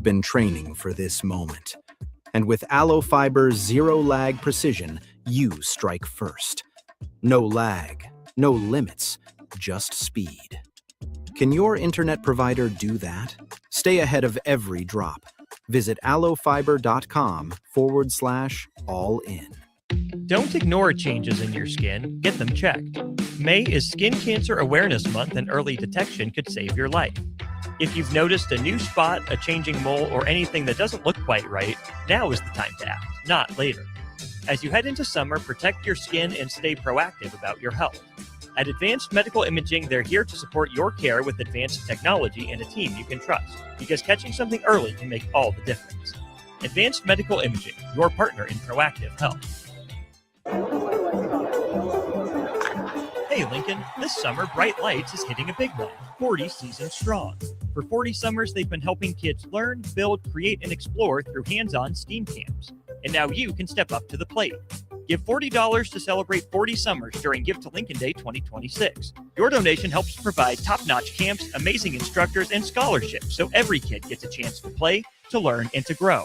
been training for this moment. And with Aloe Fiber's zero-lag precision, you strike first. No lag, no limits, just speed. Can your internet provider do that? Stay ahead of every drop. Visit aloefiber.com/all-in. Don't ignore changes in your skin. Get them checked. May is Skin Cancer Awareness Month, and early detection could save your life. If you've noticed a new spot, a changing mole, or anything that doesn't look quite right, now is the time to act, not later. As you head into summer, protect your skin and stay proactive about your health. At Advanced Medical Imaging, they're here to support your care with advanced technology and a team you can trust, because catching something early can make all the difference. Advanced Medical Imaging, your partner in proactive health. Hey Lincoln, this summer Bright Lights is hitting a big one, 40 seasons strong. For 40 summers, they've been helping kids learn, build, create, and explore through hands-on STEAM camps. And now you can step up to the plate. Give $40 to celebrate 40 summers during Give to Lincoln Day 2026. Your donation helps provide top-notch camps, amazing instructors, and scholarships, so every kid gets a chance to play, to learn, and to grow.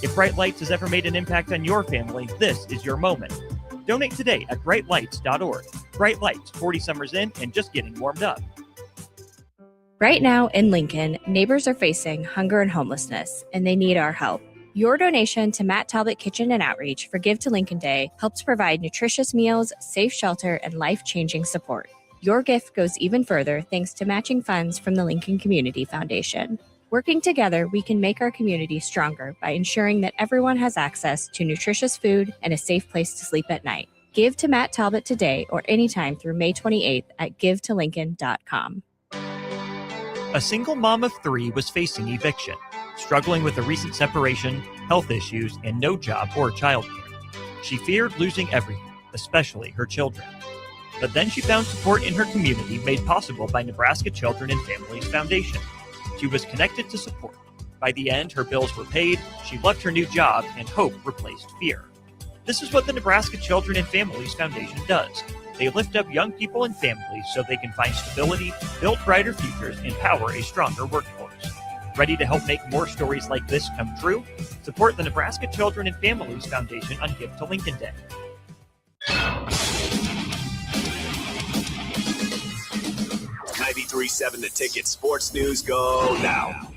If Bright Lights has ever made an impact on your family, this is your moment. Donate today at brightlights.org. Bright Lights, 40 summers in and just getting warmed up. Right now in Lincoln, neighbors are facing hunger and homelessness, and they need our help. Your donation to Matt Talbot Kitchen and Outreach for Give to Lincoln Day helps provide nutritious meals, safe shelter, and life-changing support. Your gift goes even further thanks to matching funds from the Lincoln Community Foundation. Working together, we can make our community stronger by ensuring that everyone has access to nutritious food and a safe place to sleep at night. Give to Matt Talbot today or anytime through May 28th at givetolincoln.com. A single mom of 3 was facing eviction, struggling with a recent separation, health issues, and no job or childcare. She feared losing everything, especially her children. But then she found support in her community made possible by Nebraska Children and Families Foundation. She was connected to support. By the end, her bills were paid, she left her new job, and hope replaced fear. This is what the Nebraska Children and Families Foundation does. They lift up young people and families so they can find stability, build brighter futures, and power a stronger workforce. Ready to help make more stories like this come true? Support the Nebraska Children and Families Foundation on Give to Lincoln Day. 93.7 The Ticket Sports News go now.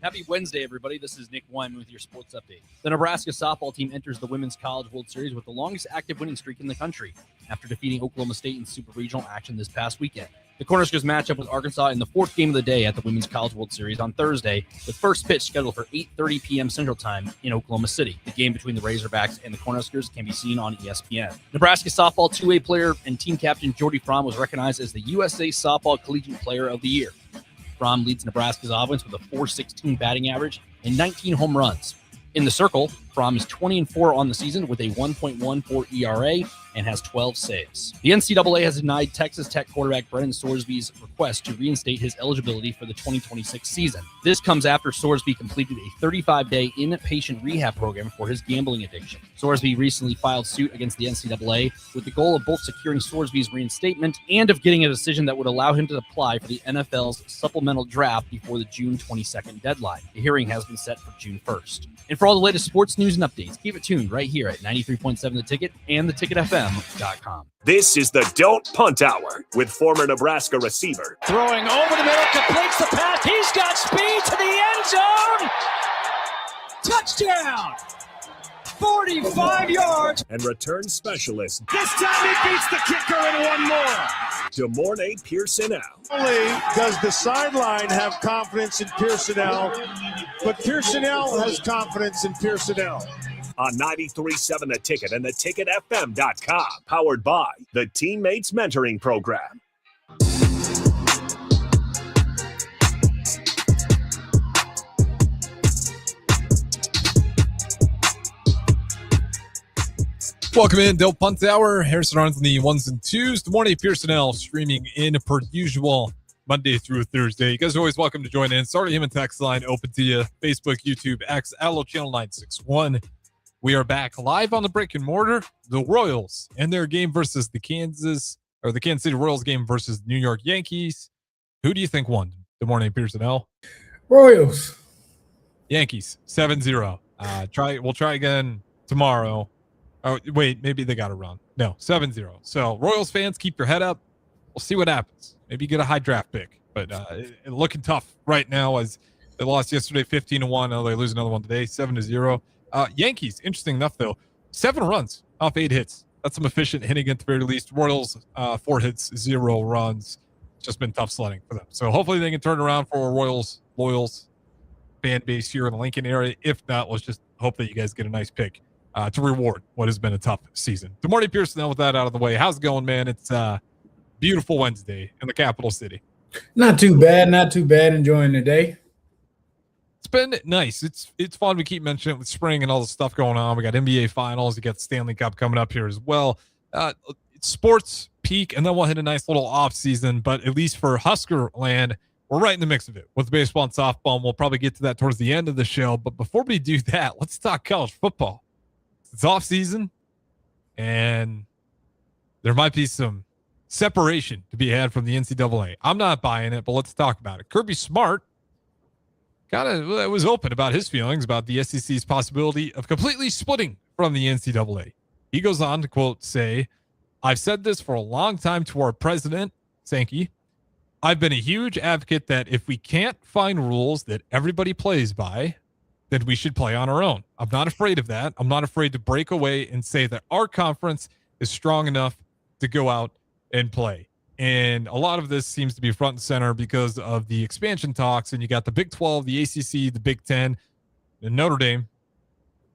Happy Wednesday, everybody. This is Nick Wyman with your sports update. The Nebraska softball team enters the Women's College World Series with the longest active winning streak in the country after defeating Oklahoma State in Super Regional action this past weekend. The Cornhuskers match up with Arkansas in the 4th game of the day at the Women's College World Series on Thursday, with first pitch scheduled for 8:30 p.m. Central Time in Oklahoma City. The game between the Razorbacks and the Cornhuskers can be seen on ESPN. Nebraska softball 2A player and team captain Jordy Fromm was recognized as the USA Softball Collegiate Player of the Year. Fromm leads Nebraska's offense with a .416 batting average and 19 home runs. In the circle, Fromm is 20-4 on the season with a 1.14 ERA and has 12 saves. The NCAA has denied Texas Tech quarterback Brennan Sorsby's request to reinstate his eligibility for the 2026 season. This comes after Sorsby completed a 35-day inpatient rehab program for his gambling addiction. Sorsby recently filed suit against the NCAA with the goal of both securing Sorsby's reinstatement and of getting a decision that would allow him to apply for the NFL's supplemental draft before the June 22nd deadline. The hearing has been set for June 1st. And for all the latest sports news and updates, keep it tuned right here at 93.7 The Ticket and theticketfm.com. This is the Don't Punt Hour with former Nebraska receiver. Throwing over the middle, completes the pass. He's got speed to the end zone. Touchdown. 45 yards. And return specialist. This time he beats the kicker and one more. DeMornay Pierson-El. Only does the sideline have confidence in Pierson-El, but Pierson-El has confidence in Pierson-El. On 93.7 The Ticket and theticketfm.com. Powered by the Teammates Mentoring Program. Welcome in, Don't Punt Hour. Harrison Arns on the 1s and 2s. DeMornay Pierson-El streaming in per usual Monday through Thursday. You guys are always welcome to join in. Start him and text line open to you. Facebook, YouTube, X, Allo Channel 961. We are back live on the brick and mortar. The Royals and their game versus the Kansas City Royals game versus the New York Yankees. Who do you think won? DeMornay Pierson-El. Royals. Yankees 7-0. We'll try again tomorrow. Oh, wait, maybe they got a run. No, 7-0. So Royals fans, keep your head up. We'll see what happens. Maybe get a high draft pick, but looking tough right now as they lost yesterday 15-1. Oh, they lose another one today 7-0. Yankees, interesting enough though, 7 runs off 8 hits. That's some efficient hitting at the very least. Royals 4 hits, 0 runs. It's just been tough sledding for them. So hopefully they can turn around for Royals fan base here in the Lincoln area. If not, let's just hope that you guys get a nice pick to reward what has been a tough season. Good morning, Pierson-El, with that out of the way. How's it going, man? It's beautiful Wednesday in the capital city. Not too bad. Enjoying the day. It's been nice. It's fun. We keep mentioning it with spring and all the stuff going on. We got NBA finals. You got the Stanley Cup coming up here as well. Sports peak, and then we'll hit a nice little off season. But at least for Husker land, we're right in the mix of it with baseball and softball. And we'll probably get to that towards the end of the show. But before we do that, let's talk college football. It's off season, and there might be some separation to be had from the NCAA. I'm not buying it, but let's talk about it. Kirby Smart was open about his feelings about the SEC's possibility of completely splitting from the NCAA. He goes on to, quote, say, "I've said this for a long time to our president, Sankey. I've been a huge advocate that if we can't find rules that everybody plays by, then we should play on our own. I'm not afraid of that. I'm not afraid to break away and say that our conference is strong enough to go out and play." And a lot of this seems to be front and center because of the expansion talks. And you got the Big 12, the ACC, the Big 10, and Notre Dame.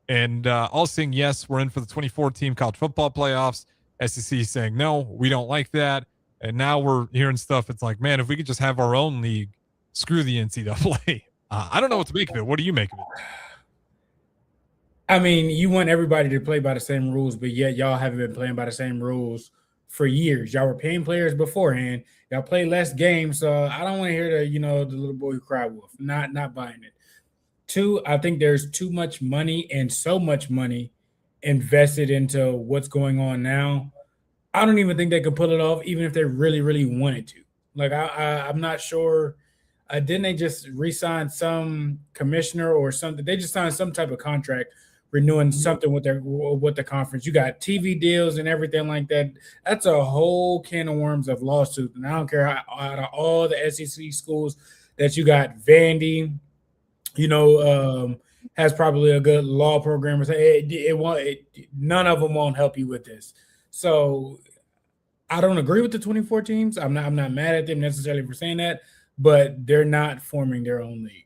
And all saying, yes, we're in for the 2014 college football playoffs. SEC saying, no, we don't like that. And now we're hearing stuff. It's like, man, if we could just have our own league, screw the NCAA. I don't know what to make of it. What do you make of it? I mean, you want everybody to play by the same rules, but yet y'all haven't been playing by the same rules for years. Y'all were paying players beforehand. Y'all play less games. So I don't want to hear the little boy who cried wolf. Not buying it. 2, I think there's too much money and so much money invested into what's going on now. I don't even think they could pull it off, even if they really, really wanted to. Like, I'm not sure. Didn't they just re-sign some commissioner or something? They just signed some type of contract renewing something with the conference. You got TV deals and everything like that. That's a whole can of worms of lawsuits. And I don't care how out of all the SEC schools that you got, Vandy, has probably a good law program. None of them won't help you with this. So I don't agree with the 24 teams. I'm not mad at them necessarily for saying that, but they're not forming their own league.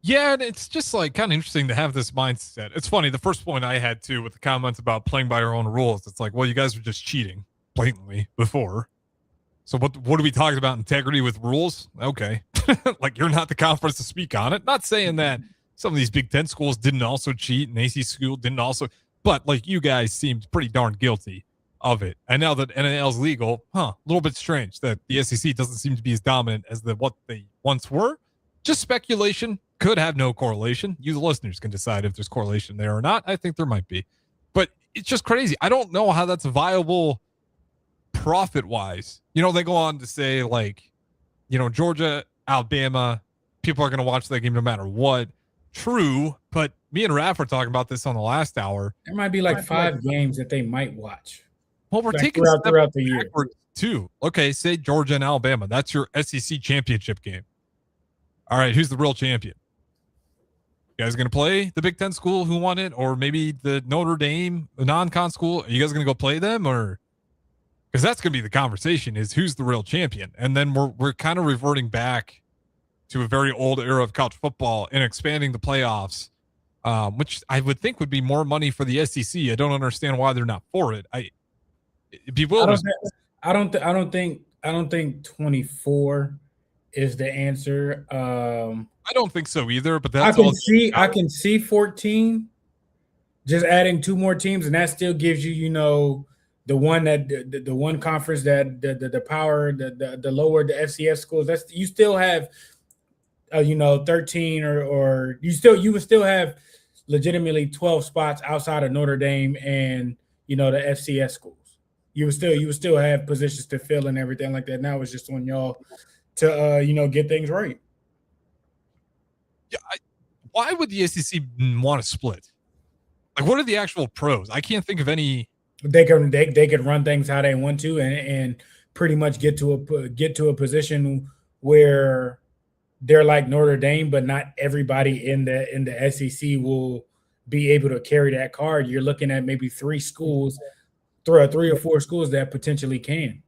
Yeah, and it's just like kind of interesting to have this mindset. It's funny. The first point I had too with the comments about playing by your own rules, it's like, well, you guys were just cheating blatantly before. So what are we talking about? Integrity with rules? Okay. Like, you're not the conference to speak on it. Not saying that some of these Big Ten schools didn't also cheat and AC school didn't also, but like, you guys seemed pretty darn guilty of it. And now that NIL is legal, a little bit strange that the SEC doesn't seem to be as dominant as what they once were. Just speculation. Could have no correlation. You, the listeners, can decide if there's correlation there or not. I think there might be. But it's just crazy. I don't know how that's viable profit-wise. They go on to say, like, Georgia, Alabama, people are going to watch that game no matter what. True, but me and Raph were talking about this on the last hour. There might be like 5 games that they might watch. Well, we're taking throughout the year too. Okay, say Georgia and Alabama. That's your SEC championship game. All right, who's the real champion? You guys going to play the Big Ten school who won it, or maybe the Notre Dame, the non-con school? Are you guys going to go play them, or because that's going to be the conversation is who's the real champion? And then we're kind of reverting back to a very old era of college football and expanding the playoffs, which I would think would be more money for the SEC. I don't understand why they're not for it. It'd be willing. I don't think 24 is the answer. I don't think so either, but I can see 14, just adding 2 more teams, and that still gives you, the one that the one conference that the power, the lower, the FCS schools. That's, you still have 13 or you would still have legitimately 12 spots outside of Notre Dame and the FCS schools. You would still have positions to fill and everything like that. Now it's just on y'all to get things right. Yeah, why would the SEC want to split? Like, what are the actual pros? I can't think of any. They could run things how they want to, and pretty much get to a position where they're like Notre Dame, but not everybody in the SEC will be able to carry that card. You're looking at maybe three or four schools that potentially can.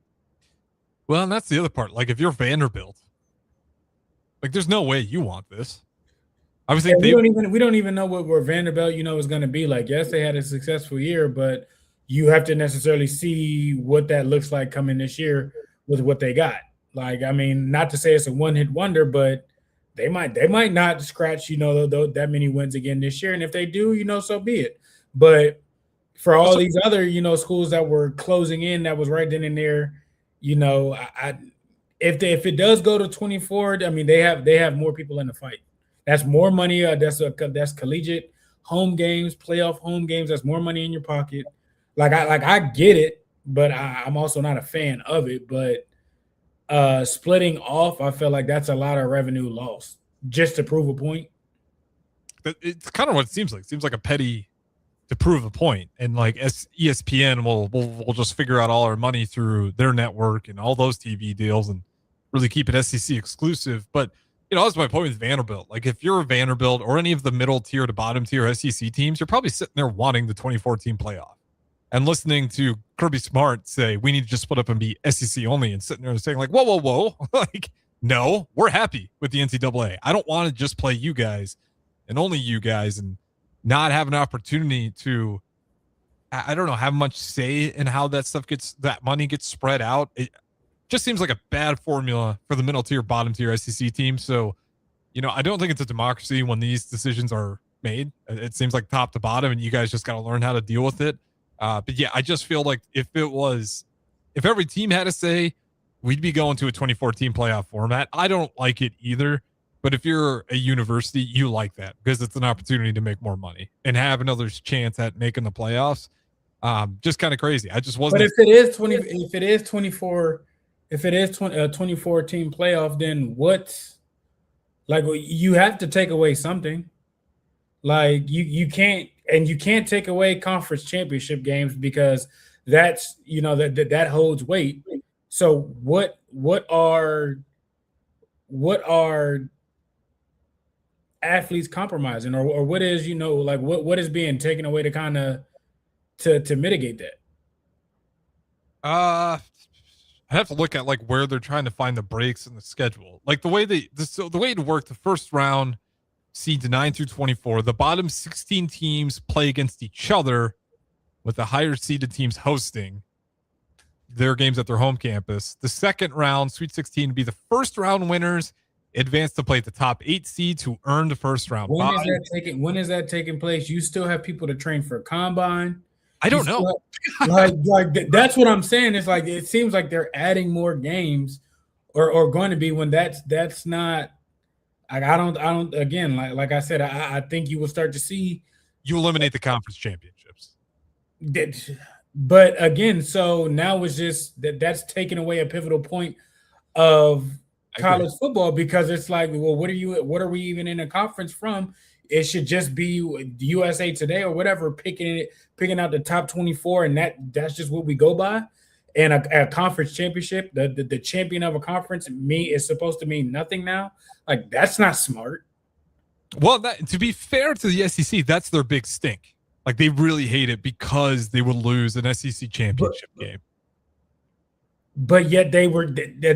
Well, and that's the other part. Like, if you're Vanderbilt, like, there's no way you want this. I was thinking we don't even know where Vanderbilt, is going to be like. Yes, they had a successful year, but you have to necessarily see what that looks like coming this year with what they got. Like, I mean, not to say it's a one-hit wonder, but they might not scratch, that many wins again this year. And if they do, so be it. But for all these other, schools that were closing in, that was right then and there, if it does go to 24, I mean, they have more people in the fight. That's more money. That's collegiate home games, playoff home games. That's more money in your pocket. I get it, but I'm also not a fan of it. But splitting off, I feel like that's a lot of revenue lost just to prove a point. It's kind of what it seems like. It seems like a petty to prove a point, and like ESPN will just figure out all our money through their network and all those TV deals and really keep it SEC exclusive. But that's my point with Vanderbilt. Like, if you're a Vanderbilt or any of the middle tier to bottom tier SEC teams, you're probably sitting there wanting the 2014 playoff. And listening to Kirby Smart say, we need to just split up and be SEC only, and sitting there and saying, like, whoa. Like, no, we're happy with the NCAA. I don't want to just play you guys and only you guys and not have an opportunity to, I don't know, have much say in how that money gets spread out. It just seems like a bad formula for the middle tier, bottom tier SEC team. So, I don't think it's a democracy when these decisions are made. It seems like top to bottom, and you guys just got to learn how to deal with it. But yeah, I just feel like if every team had a say, we'd be going to a 2014 playoff format. I don't like it either, but if you're a university, you like that because it's an opportunity to make more money and have another chance at making the playoffs. Just kind of crazy. I just wasn't. But if it is 2014 playoff, then what's like? You have to take away something. Like you can't take away conference championship games because that's that holds weight. So what are athletes compromising, or what is what is being taken away to kind of to mitigate that? I have to look at like where they're trying to find the breaks in the schedule. Like the way it worked, the first round seeds 9 through 24. The bottom 16 teams play against each other, with the higher seeded teams hosting their games at their home campus. The second round, Sweet 16, would be the first round winners advance to play the top 8 seeds who earned the first round. When is that taking place? You still have people to train for combine. I don't know. That's what I'm saying. It's like it seems like they're adding more games, or going to be when that's not. I don't. Again, like I said, I think you will start to see. You eliminate the conference championships. But again, so now it's just that's taking away a pivotal point of college football, because it's like, well, what are we even in a conference from? It should just be USA Today or whatever picking out the top 24, and that's just what we go by. And a conference championship, the champion of a conference is supposed to mean nothing now. Like, that's not smart. Well, to be fair to the SEC, that's their big stink. Like, they really hate it because they would lose an SEC championship game. But yet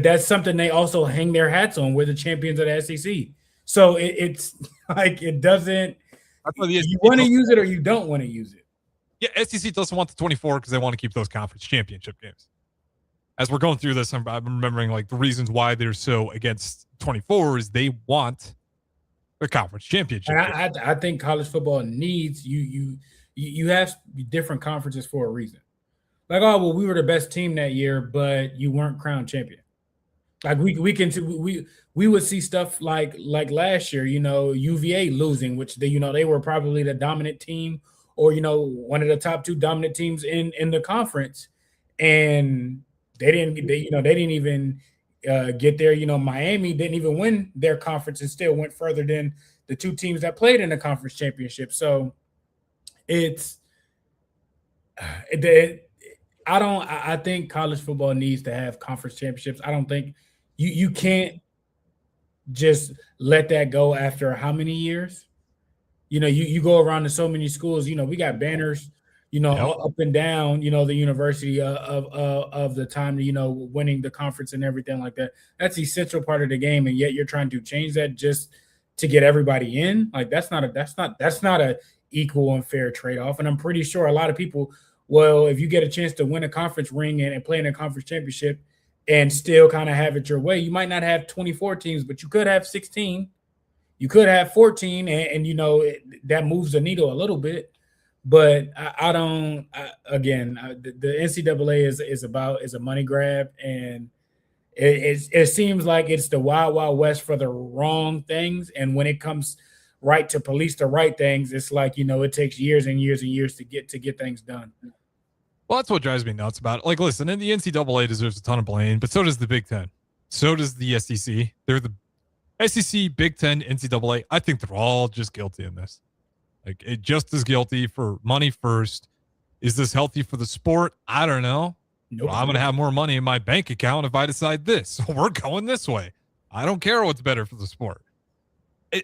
that's something they also hang their hats on. We're the champions of the SEC. So it's like it doesn't. You want to use it or you don't want to use it. Yeah, SEC doesn't want the 24 because they want to keep those conference championship games. As we're going through this, I'm remembering like the reasons why they're so against 24 is they want the conference championship. And I think college football needs you have different conferences for a reason. Like, oh well, we were the best team that year, but you weren't crowned champion. Like we would see stuff like last year, UVA losing, which they were probably the dominant team, or one of the top 2 dominant teams in the conference, and they didn't even get there. Miami didn't even win their conference and still went further than the two teams that played in the conference championship. So I think college football needs to have conference championships. I don't think you can't just let that go after how many years? You go around to so many schools, we got banners, up and down, the university of the time, winning the conference and everything like that. That's the essential part of the game. And yet you're trying to change that just to get everybody in. Like that's not a equal and fair trade-off. And I'm pretty sure a lot of people, well, if you get a chance to win a conference ring and play in a conference championship and still kind of have it your way, you might not have 24 teams, but you could have 16. You could have 14, and that moves the needle a little bit. But the NCAA is a money grab, and it seems like it's the wild, wild west for the wrong things. And when it comes right to police the right things, it's like, it takes years and years and years to get things done. Well, that's what drives me nuts about it. Like, listen, and the NCAA deserves a ton of blame, but so does the Big Ten. So does the SEC. They're the SEC, Big Ten, NCAA. I think they're all just guilty in this. Like, it just as guilty for money first. Is this healthy for the sport? I don't know. Nope. Well, I'm going to have more money in my bank account if I decide this. So we're going this way. I don't care what's better for the sport.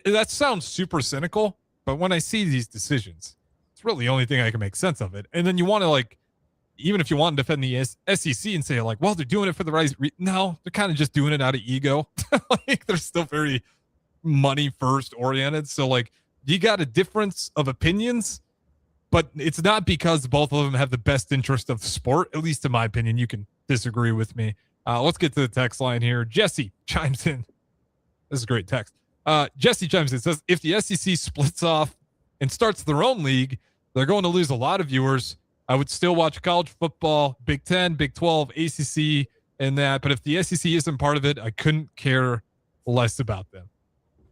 That sounds super cynical, but when I see these decisions, it's really the only thing I can make sense of it. And then you want to, like, even if you want to defend the SEC and say, like, well, they're doing it for the right no, they're kind of just doing it out of ego. Like, they're still very money first oriented. So, like, you got a difference of opinions, but it's not because both of them have the best interest of the sport, at least in my opinion. You can disagree with me. Let's get to the text line here. Jesse chimes in. This is a great text. Jesse chimes in, says, if the SEC splits off and starts their own league, they're going to lose a lot of viewers. I would still watch college football, Big 10, Big 12, ACC, and that. But if the SEC isn't part of it, I couldn't care less about them.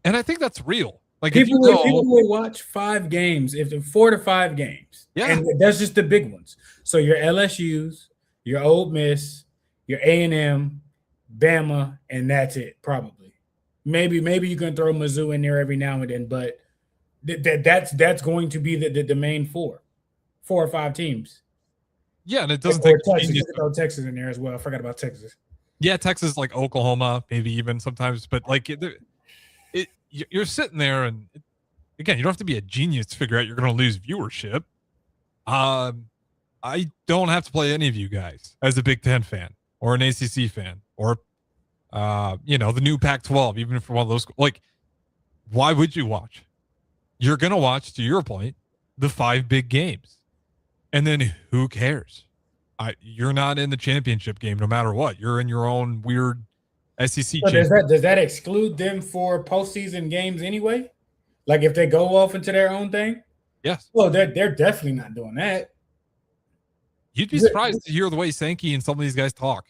And I think that's real. Like, people would watch 5 games, if 4 to 5 games. Yeah. And that's just the big ones. So your LSUs, your Ole Miss, your A&M, Bama, and that's it, probably. Maybe you can throw Mizzou in there every now and then, but that's going to be the main 4 or 5 teams. Yeah, and it doesn't take Texas. You can throw Texas in there as well. I forgot about Texas. Yeah, Texas, like Oklahoma, maybe even sometimes, but like you're sitting there, and again, you don't have to be a genius to figure out you're going to lose viewership. I don't have to play any of you guys as a Big Ten fan or an ACC fan or the new Pac-12, even if you're one of those. Like, why would you watch? You're going to watch, to your point, the 5 big games. And then who cares? You're not in the championship game no matter what. You're in your own weird SEC championship. Does that exclude them for postseason games anyway? Like, if they go off into their own thing? Yes. Well, they're definitely not doing that. You'd be surprised to hear the way Sankey and some of these guys talk.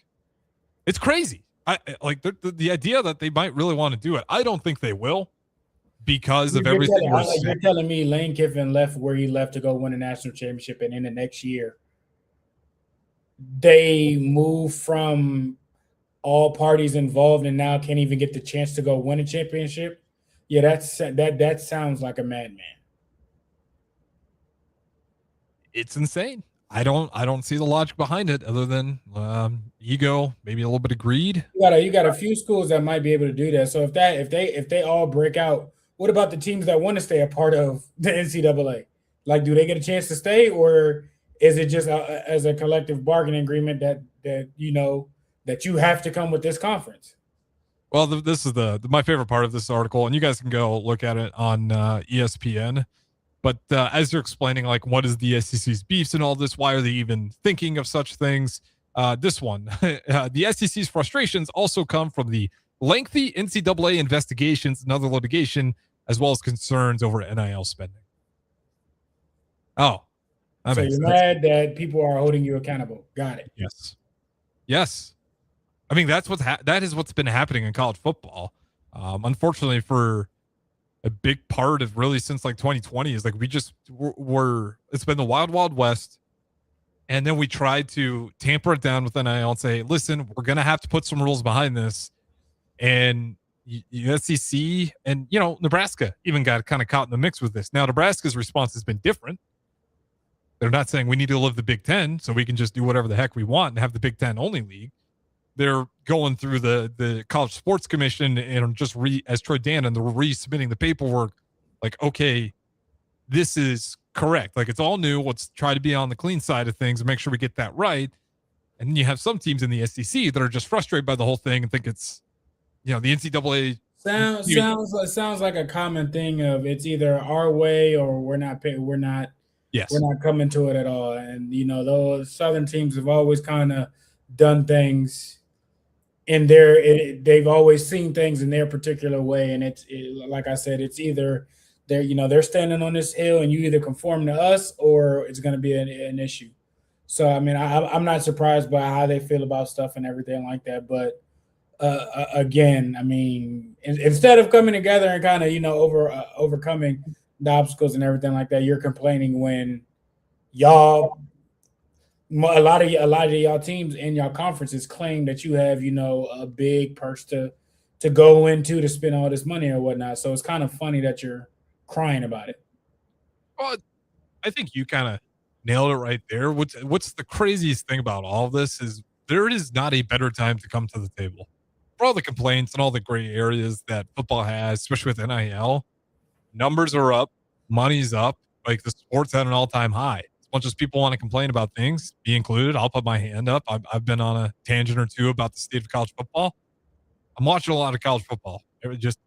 It's crazy. I like the idea that they might really want to do it. I don't think they will because of everything. You're telling me Lane Kiffin left where he left to go win a national championship, and in the next year they move from all parties involved and now can't even get the chance to go win a championship? Yeah, that sounds like a madman. It's insane. I don't see the logic behind it other than ego, maybe a little bit of greed. You got a few schools that might be able to do that. So if they all break out, what about the teams that want to stay a part of the NCAA? Like, do they get a chance to stay, or is it just as a collective bargaining agreement that you have to come with this conference? Well, this is my favorite part of this article, and you guys can go look at it on ESPN. But as you're explaining, like, what is the SEC's beefs and all this? Why are they even thinking of such things? This one, the SEC's frustrations also come from the lengthy NCAA investigations and other litigation, as well as concerns over NIL spending. Oh, so you're mad that people are holding you accountable. Got it. Yes. I mean, that is what's been happening in college football. Unfortunately, for a big part of really since like 2020 is like we just it's been the wild, wild west. And then we tried to tamper it down with NIL and say, listen, we're going to have to put some rules behind this. And SEC and, Nebraska even got kind of caught in the mix with this. Now, Nebraska's response has been different. They're not saying we need to live the Big Ten, so we can just do whatever the heck we want and have the Big Ten only league. They're going through the College Sports Commission and just as Troy Dannon, they're resubmitting the paperwork. Like, okay, this is correct. Like, it's all new. Let's try to be on the clean side of things and make sure we get that right. And then you have some teams in the SEC that are just frustrated by the whole thing and think it's, the NCAA sounds like a common thing of it's either our way or we're not coming to it at all. And those Southern teams have always kind of done things in they've always seen things in their particular way. And like I said, it's either they're standing on this hill and you either conform to us or it's going to be an issue. So I mean, I'm not surprised by how they feel about stuff and everything like that, but. Again, I mean, instead of coming together and kind of, overcoming the obstacles and everything like that, you're complaining when a lot of y'all teams in y'all conferences claim that you have, a big purse to go into to spend all this money or whatnot. So it's kind of funny that you're crying about it. Well, I think you kind of nailed it right there. What's the craziest thing about all of this is there is not a better time to come to the table. For all the complaints and all the gray areas that football has, especially with NIL, numbers are up, money's up. Like the sport's at an all-time high. As much as people want to complain about things, be included, I'll put my hand up. I've been on a tangent or two about the state of college football. I'm watching a lot of college football.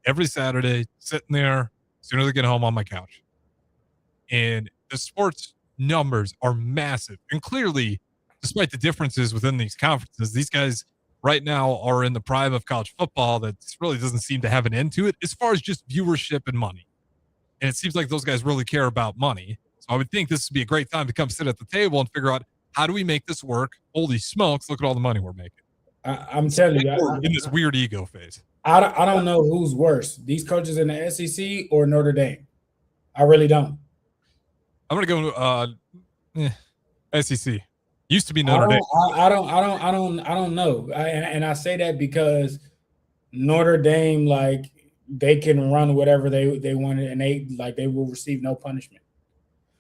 Every Saturday, sitting there, as soon as I get home on my couch. And the sports numbers are massive. And clearly, despite the differences within these conferences, these guys right now are in the prime of college football that really doesn't seem to have an end to it as far as just viewership and money. And it seems like those guys really care about money. So I would think this would be a great time to come sit at the table and figure out how do we make this work? Holy smokes, look at all the money we're making. I'm telling you. In this weird ego phase. I don't know who's worse, these coaches in the SEC or Notre Dame. I really don't. I'm going to go SEC. Used to be Notre Dame. I don't know. And I say that because Notre Dame, like, they can run whatever they want, and they will receive no punishment.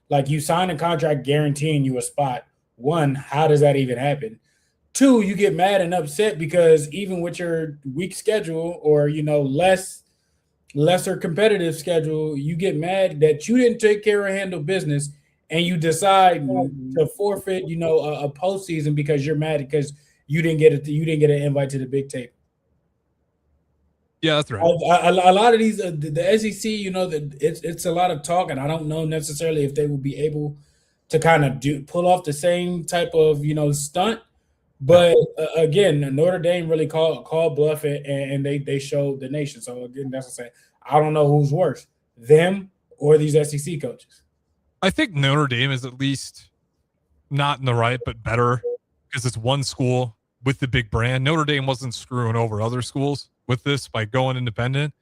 Like, you sign a contract guaranteeing you a spot. One, how does that even happen? Two, you get mad and upset because even with your weak schedule or lesser competitive schedule, you get mad that you didn't take care of handle business. And you decide to forfeit, a postseason because you're mad because you didn't get an invite to the big table. Yeah, that's right. A lot of these, the SEC, it's a lot of talk, and I don't know necessarily if they will be able to kind of pull off the same type of stunt. But again, Notre Dame really called bluff it, and they showed the nation. So again, that's what I'm saying. I don't know who's worse, them or these SEC coaches. I think Notre Dame is at least not in the right, but better because it's one school with the big brand. Notre Dame wasn't screwing over other schools with this by going independent.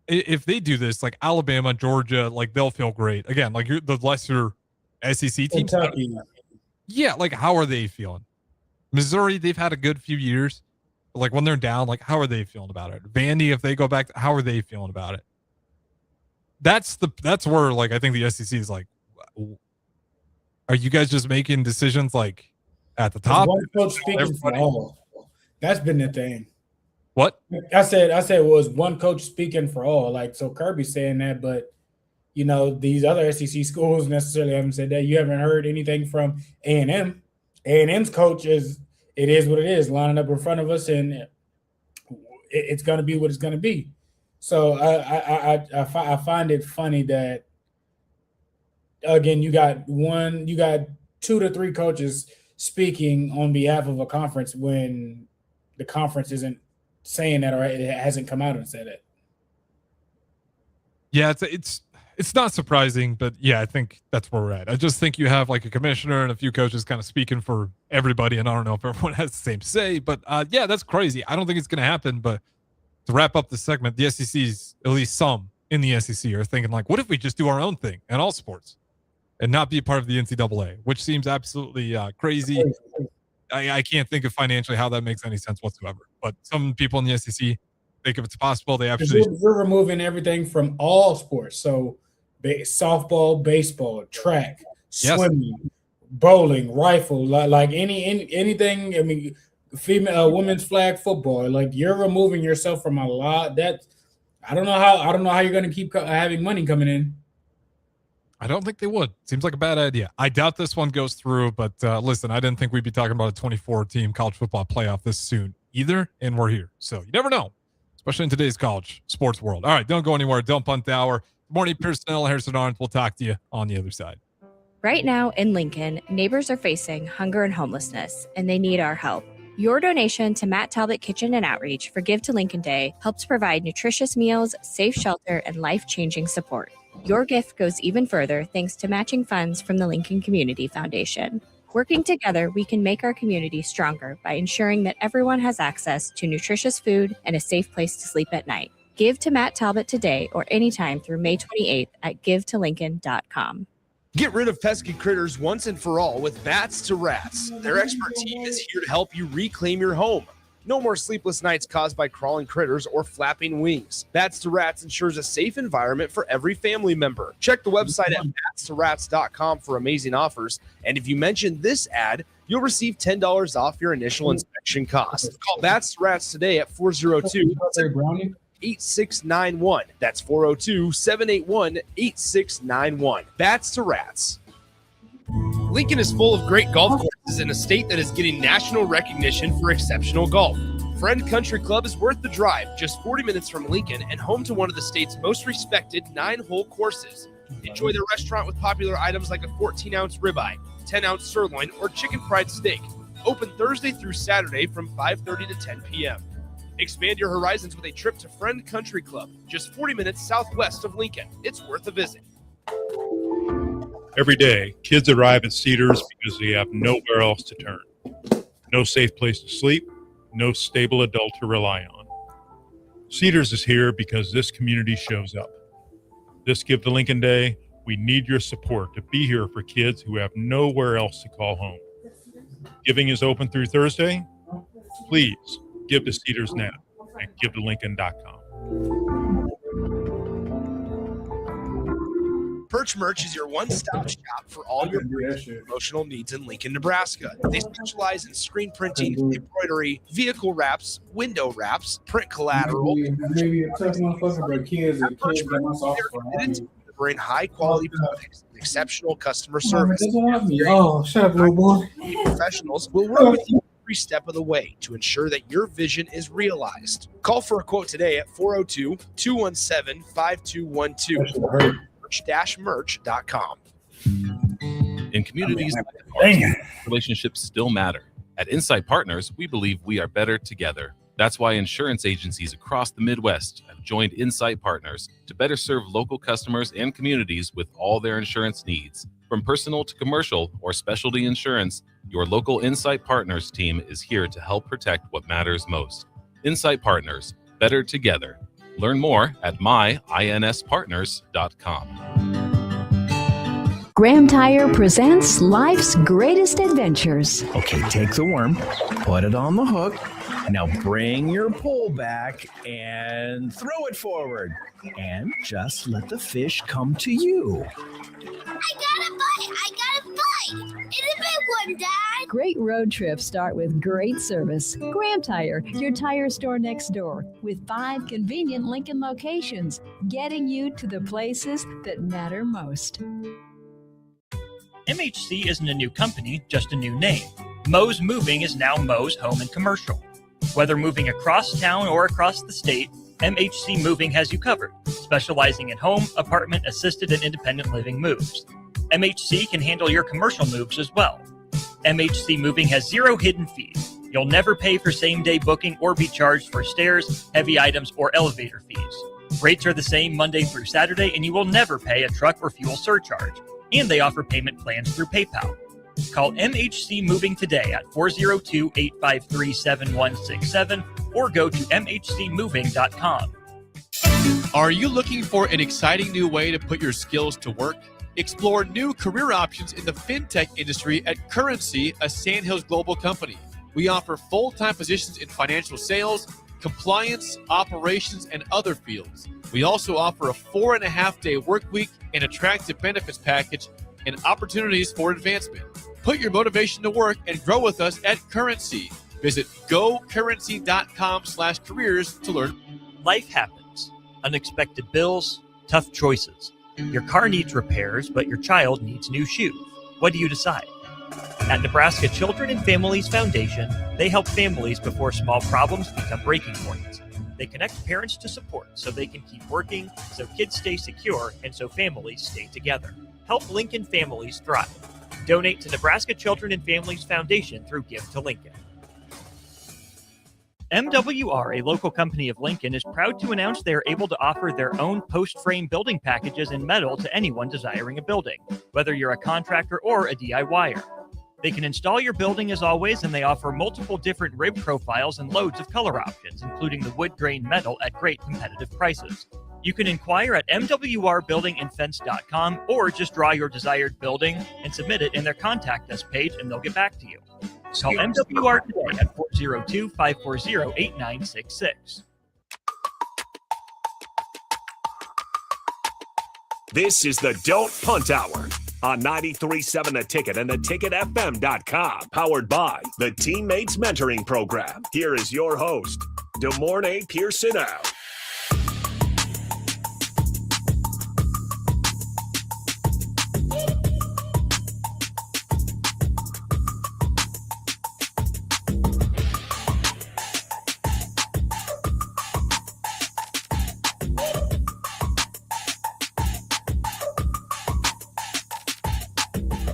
If they do this, like Alabama, Georgia, like they'll feel great. Again, like the lesser SEC teams. Yeah, like how are they feeling? Missouri, they've had a good few years. But like when they're down, like how are they feeling about it? Vandy, if they go back, how are they feeling about it? That's where, like, I think the SEC is like, are you guys just making decisions like at the top? One coach speaking for all. That's been the thing. What? I said was one coach speaking for all. Like, so Kirby's saying that, but these other SEC schools necessarily haven't said that. You haven't heard anything from A&M. A&M's coach is what it is, lining up in front of us, and it's going to be what it's going to be. So I find it funny that, again, you got 2 to 3 coaches speaking on behalf of a conference when the conference isn't saying that, or it hasn't come out and said it. Yeah, it's not surprising, but yeah, I think that's where we're at. I just think you have like a commissioner and a few coaches kind of speaking for everybody, and I don't know if everyone has the same say, but yeah, that's crazy. I don't think it's going to happen, but to wrap up the segment, the SEC's, at least some in the SEC, are thinking like, what if we just do our own thing in all sports and not be a part of the NCAA, which seems absolutely crazy. I can't think of financially how that makes any sense whatsoever. But some people in the SEC think if it's possible, they actually you're removing everything from all sports. So softball, baseball, track, swimming, bowling, rifle, like anything. I mean, women's flag football. Like you're removing yourself from a lot. That I don't know how you're going to keep having money coming in. I don't think they would. Seems like a bad idea. I doubt this one goes through, but listen, I didn't think we'd be talking about a 24-team college football playoff this soon either, and we're here. So you never know, especially in today's college sports world. All right, don't go anywhere. Don't punt the hour. Good morning, Pierson-El, Harrison Arns. We'll talk to you on the other side. Right now in Lincoln, neighbors are facing hunger and homelessness, and they need our help. Your donation to Matt Talbot Kitchen and Outreach for Give to Lincoln Day helps provide nutritious meals, safe shelter, and life-changing support. Your gift goes even further thanks to matching funds from the Lincoln Community Foundation. Working together, we can make our community stronger by ensuring that everyone has access to nutritious food and a safe place to sleep at night. Give to Matt Talbot today or anytime through May 28th at givetolincoln.com. Get rid of pesky critters once and for all with Bats to Rats. Their expert team is here to help you reclaim your home. No more sleepless nights caused by crawling critters or flapping wings. Bats to Rats ensures a safe environment for every family member. Check the website at batstoRats.com for amazing offers. And if you mention this ad, you'll receive $10 off your initial inspection cost. Call Bats to Rats today at 402-8691. That's 402-781-8691. Bats to Rats. Lincoln is full of great golf courses in a state that is getting national recognition for exceptional golf. Friend Country Club is worth the drive, just 40 minutes from Lincoln and home to one of the state's most respected 9-hole courses. Enjoy their restaurant with popular items like a 14-ounce ribeye, 10-ounce sirloin, or chicken fried steak. Open Thursday through Saturday from 5:30 to 10 p.m. Expand your horizons with a trip to Friend Country Club, just 40 minutes southwest of Lincoln. It's worth a visit. Every day, kids arrive at Cedars because they have nowhere else to turn. No safe place to sleep, no stable adult to rely on. Cedars is here because this community shows up. This Give to Lincoln Day, we need your support to be here for kids who have nowhere else to call home. Giving is open through Thursday. Please give to Cedars now at givetolincoln.com. Perch Merch is your one-stop shop for all your promotional needs in Lincoln, Nebraska. They specialize in screen printing, embroidery, vehicle wraps, window wraps, print collateral. Maybe a tough motherfucker, but kids got delivering high-quality products and exceptional customer service. Oh, shut up, little boy. Professionals will work with you every step of the way to ensure that your vision is realized. Call for a quote today at 402-217-5212. merch.com. In communities, relationships still matter. At Insight Partners, we believe we are better together. That's why insurance agencies across the Midwest have joined Insight Partners to better serve local customers and communities with all their insurance needs. From personal to commercial or specialty insurance, your local Insight Partners team is here to help protect what matters most. Insight Partners, better together. Learn more at myinspartners.com. Graham Tire presents life's greatest adventures. Okay, take the worm, put it on the hook. Now bring your pole back and throw it forward. And just let the fish come to you. I got a bite! It's a big one, Dad! Great road trips start with great service. Graham Tire, your tire store next door, with 5 convenient Lincoln locations, getting you to the places that matter most. MHC isn't a new company, just a new name. Moe's Moving is now Moe's Home and Commercial. Whether moving across town or across the state, MHC Moving has you covered, specializing in home, apartment, assisted, and independent living moves. MHC can handle your commercial moves as well. MHC Moving has 0 hidden fees. You'll never pay for same-day booking or be charged for stairs, heavy items, or elevator fees. Rates are the same Monday through Saturday, and you will never pay a truck or fuel surcharge. And they offer payment plans through PayPal. Call MHC Moving today at 402-853-7167 or go to mhcmoving.com. Are you looking for an exciting new way to put your skills to work? Explore new career options in the fintech industry at Currency, a Sandhills global company. We offer full-time positions in financial sales, compliance, operations, and other fields. We also offer a 4.5-day work week, an attractive benefits package, and opportunities for advancement. Put your motivation to work and grow with us at Currency. Visit gocurrency.com/careers to learn. Life happens. Unexpected bills, tough choices. Your car needs repairs, but your child needs new shoes. What do you decide? At Nebraska Children and Families Foundation, they help families before small problems become breaking points. They connect parents to support so they can keep working, so kids stay secure, and so families stay together. Help Lincoln families thrive. Donate to Nebraska Children and Families Foundation through Give to Lincoln. MWR, a local company of Lincoln, is proud to announce they are able to offer their own post-frame building packages in metal to anyone desiring a building, whether you're a contractor or a DIYer. They can install your building as always, and they offer multiple different rib profiles and loads of color options, including the wood grain metal at great competitive prices. You can inquire at mwrbuildingandfence.com or just draw your desired building and submit it in their contact us page, and they'll get back to you. Call MWR today at 402-540-8966. This is the Don't Punt Hour on 93.7 The Ticket and theticketfm.com. Powered by the Teammates Mentoring Program. Here is your host, DeMornay Pierson-El.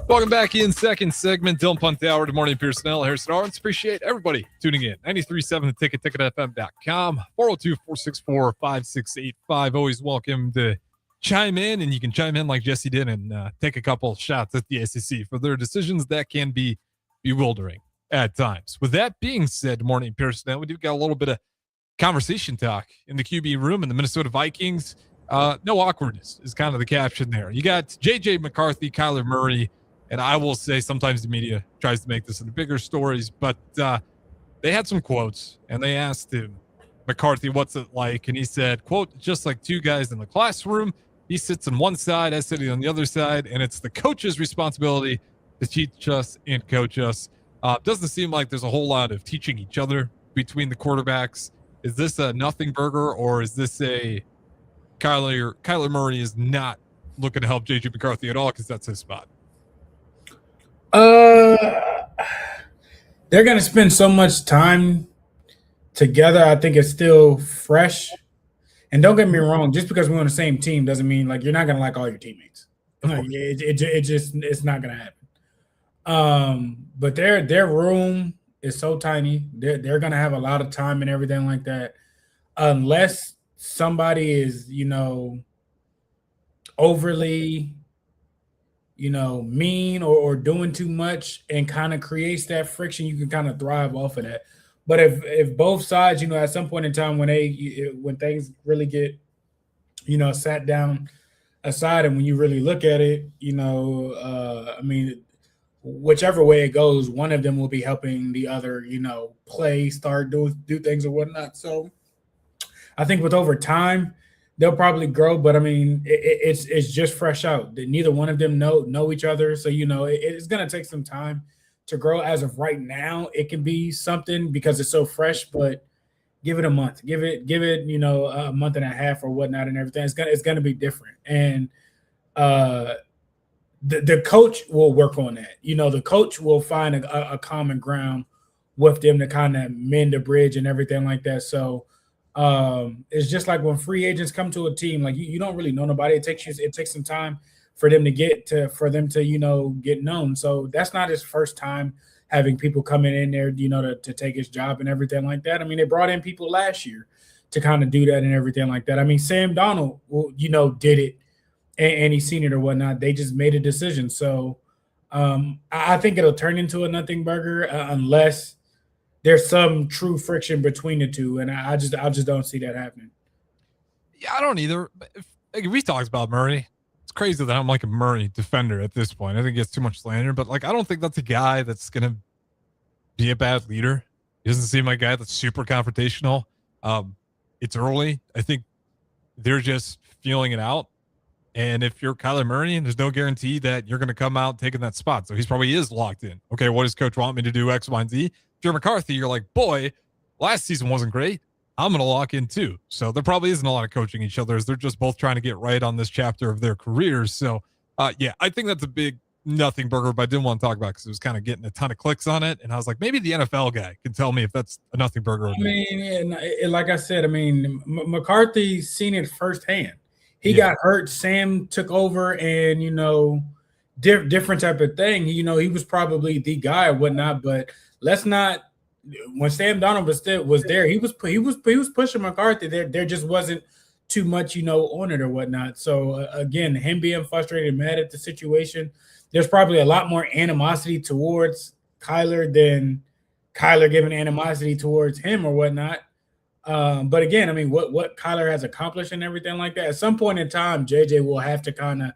Welcome back in second segment. Don't Punt the Hour. Good morning, Pierson-El, Harrison Arns. Appreciate everybody tuning in. 93.7 The Ticket, ticketfm.com, 402-464-5685. Always welcome to chime in, and you can chime in like Jesse did and take a couple shots at the SEC for their decisions that can be bewildering at times. With that being said, good morning, Pierson-El. We do got a little bit of conversation talk in the QB room and the Minnesota Vikings. No awkwardness is kind of the caption there. You got J.J. McCarthy, Kyler Murray, and I will say sometimes the media tries to make this into bigger stories, but they had some quotes, and they asked him, McCarthy, what's it like? And he said, quote, just like two guys in the classroom, he sits on one side, I sit on the other side, and it's the coach's responsibility to teach us and coach us. Doesn't seem like there's a whole lot of teaching each other between the quarterbacks. Is this a nothing burger, or is this a Kyler Murray is not looking to help J.J. McCarthy at all because that's his spot? They're going to spend so much time together. I think it's still fresh. And don't get me wrong, just because we're on the same team doesn't mean like you're not going to like all your teammates. Like, it's not going to happen. But their room is so tiny. They're going to have a lot of time and everything like that. Unless somebody is, overly mean or doing too much and kind of creates that friction, you can kind of thrive off of that. But if both sides, at some point in time when things really get, sat down aside, and when you really look at it, whichever way it goes, one of them will be helping the other, play, start, do things or whatnot. So I think with over time, they'll probably grow, but it's just fresh out. Neither one of them know each other, so it's gonna take some time to grow. As of right now, it can be something because it's so fresh, but give it a month, give it a month and a half or whatnot, and everything. It's gonna be different, and the coach will work on that. The coach will find a common ground with them to kind of mend the bridge and everything like that. So. It's just like when free agents come to a team, like you don't really know nobody. It takes some time for them to get known. So that's not his first time having people coming in there, to take his job and everything like that. They brought in people last year to kind of do that and everything like that. Sam Darnold, did it and he's seen it or whatnot. They just made a decision. So I think it'll turn into a nothing burger unless there's some true friction between the two, and I just don't see that happening. Yeah, I don't either. We talked about Murray. It's crazy that I'm like a Murray defender at this point. I think he gets too much slander, but I don't think that's a guy that's gonna be a bad leader. He doesn't seem like a guy that's super confrontational. It's early. I think they're just feeling it out. And if you're Kyler Murray, there's no guarantee that you're going to come out taking that spot. So he's probably is locked in. Okay, what does coach want me to do? X, Y, and Z. If you're McCarthy, you're like, boy, last season wasn't great. I'm going to lock in too. So there probably isn't a lot of coaching each other. They're just both trying to get right on this chapter of their careers. So, yeah, I think that's a big nothing burger, but I didn't want to talk about it because it was kind of getting a ton of clicks on it. And I was like, maybe the NFL guy can tell me if that's a nothing burger. I mean, like I said, McCarthy's seen it firsthand. He got hurt. Sam took over, and different type of thing. He was probably the guy or whatnot. But let's not. When Sam Donald was there, he was pushing McCarthy. There just wasn't too much on it or whatnot. So again, him being frustrated, mad at the situation. There's probably a lot more animosity towards Kyler than Kyler giving animosity towards him or whatnot. But again, what Kyler has accomplished and everything like that, at some point in time, JJ will have to kind of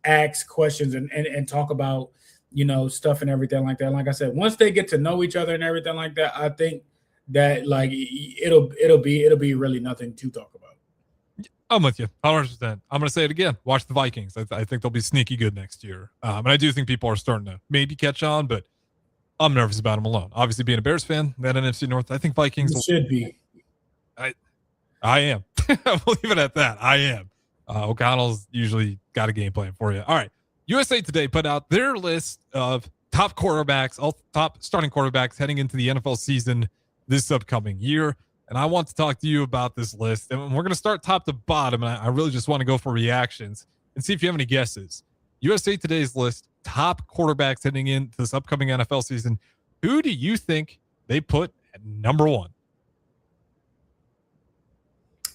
ask questions and talk about, stuff and everything like that. Like I said, once they get to know each other and everything like that, I think that it'll be really nothing to talk about. I'm with you 100%. I'm going to say it again. Watch the Vikings. I think they'll be sneaky good next year. And I do think people are starting to maybe catch on, but I'm nervous about them alone. Obviously, being a Bears fan, that NFC North, I think Vikings should be. I am. I'll leave it at that. I am. O'Connell's usually got a game plan for you. All right. USA Today put out their list of top quarterbacks, all top starting quarterbacks heading into the NFL season this upcoming year. And I want to talk to you about this list. And we're going to start top to bottom. And I really just want to go for reactions and see if you have any guesses. USA Today's list, top quarterbacks heading into this upcoming NFL season. Who do you think they put at number one?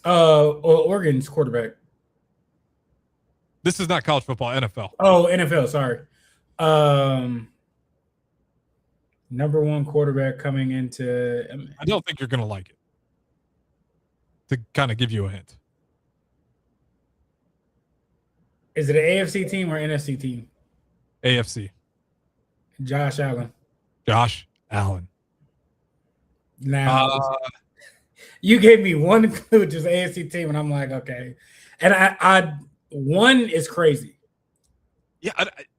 Oregon's quarterback. This is not college football, NFL. Oh, NFL, sorry. Number one quarterback coming into. I don't think you're going to like it. To kind of give you a hint. Is it an AFC team or NFC team? AFC. Josh Allen. Josh Allen. Now, you gave me one clue, just AFC team, and I'm like, okay. And I one is crazy. Yeah,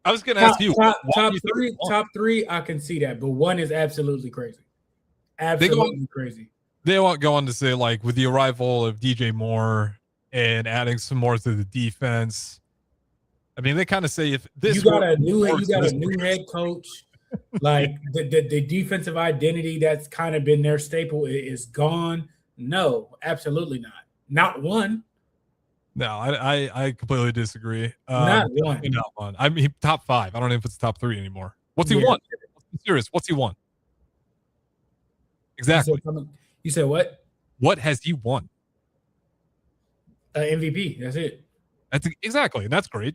I was going to ask you. Top three, I can see that, but one is absolutely crazy. Absolutely crazy. They won't go on to say, like, with the arrival of DJ Moore and adding some more to the defense. I mean, they kind of say if this you got a new head coach, like the defensive identity that's kind of been their staple is gone. No, absolutely not. Not one. No, I completely disagree. Not one. Not one. I mean, top five. I don't know if it's top three anymore. What's he won? I'm serious. What's he won? Exactly. You said what? What has he won? MVP. That's it. Exactly. And that's great.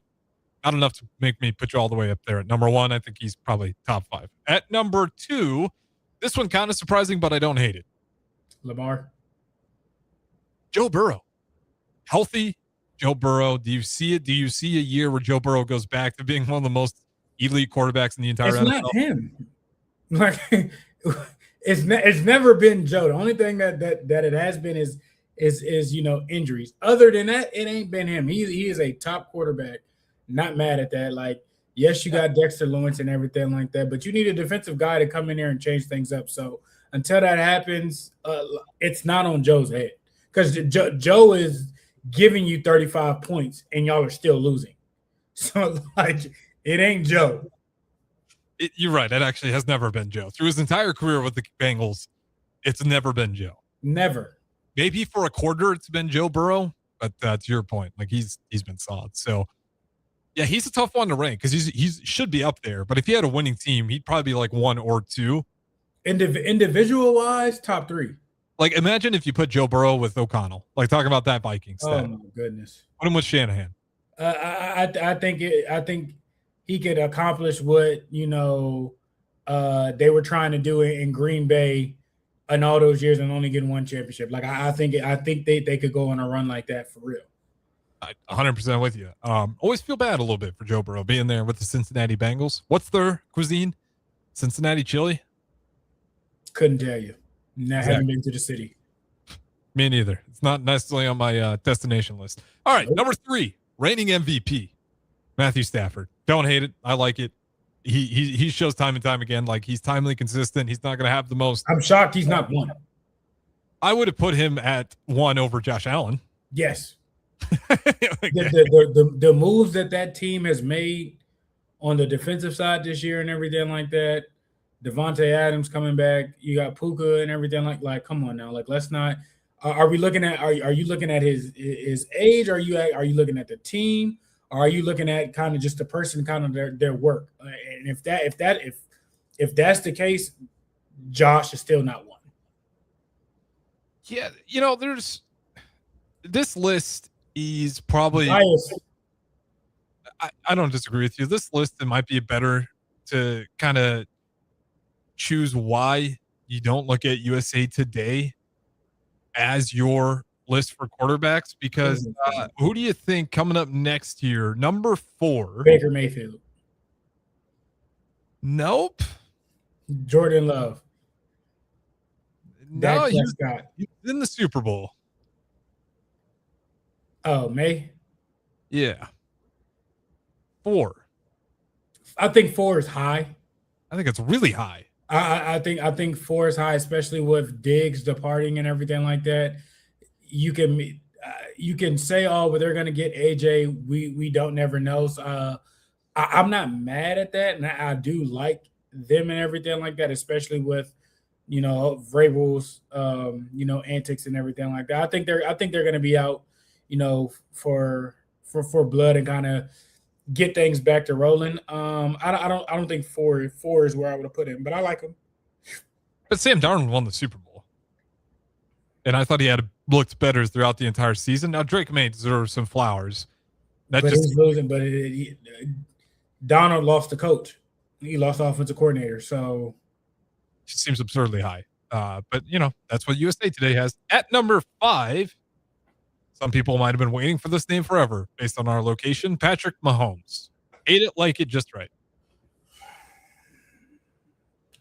Not enough to make me put you all the way up there at number one. I think he's probably top five. At number two, this one kind of surprising, but I don't hate it. Lamar. Joe Burrow. Healthy Joe Burrow. Do you see it? Do you see a year where Joe Burrow goes back to being one of the most elite quarterbacks in the entire NFL? It's not him. Like it's never been Joe. The only thing that it has been is injuries. Other than that, it ain't been him. He is a top quarterback. Not mad at that. Like, yes, you got Dexter Lawrence and everything like that, but you need a defensive guy to come in there and change things up. So until that happens, it's not on Joe's head because Joe is giving you 35 points and y'all are still losing. So like, it ain't Joe. You're right. It actually has never been Joe. Through his entire career with the Bengals, it's never been Joe. Never. Maybe for a quarter it's been Joe Burrow, but to your point, like he's been solid. So yeah, he's a tough one to rank because he should be up there. But if he had a winning team, he'd probably be like one or two. Individual wise, top three. Like imagine if you put Joe Burrow with O'Connell. Like talking about that Vikings. Oh my goodness. Put him with Shanahan. I think he could accomplish what they were trying to do in Green Bay in all those years and only getting one championship. Like I think they could go on a run like that for real. 100% with you. Always feel bad a little bit for Joe Burrow being there with the Cincinnati Bengals. What's their cuisine? Cincinnati chili? Couldn't tell you. I haven't been to the city. Me neither. It's not necessarily on my destination list. All right, number 3, reigning MVP, Matthew Stafford. Don't hate it. I like it. He shows time and time again, like he's timely, consistent. He's not going to have the most. I'm shocked he's not 1. I would have put him at 1 over Josh Allen. Yes. The moves that team has made on the defensive side this year and everything like that. Devontae Adams coming back. You got Puka and everything like come on now. Like, let's not. Are you looking at his age? Are you looking at the team? Or are you looking at kind of just the person, kind of their work? And if that's the case, Josh is still not 1. Yeah, there's this list is probably. I don't disagree with you. This list, it might be better to kind of choose why you don't look at USA Today as your list for quarterbacks, because who do you think coming up next year? Number 4, Baker Mayfield. Nope. Jordan Love. No, he's in the Super Bowl. Oh, May? Yeah. 4. I think 4 is high. I think it's really high. I think 4 is high, especially with Diggs departing and everything like that. You can say, oh, but they're going to get AJ. We don't never know. So, I'm not mad at that, and I do like them and everything like that, especially with Vrabel's antics and everything like that. I think they're going to be out, for blood and kind of get things back to rolling. I don't think 4 is where I would have put him, but I like him. But Sam Darnold won the Super Bowl, and I thought he had looked better throughout the entire season. Now Drake may deserve some flowers. He's losing. But Donald lost the coach. He lost the offensive coordinator. So it seems absurdly high. But that's what USA Today has at number 5. Some people might have been waiting for this name forever based on our location. Patrick Mahomes. Hate it, like it, just right.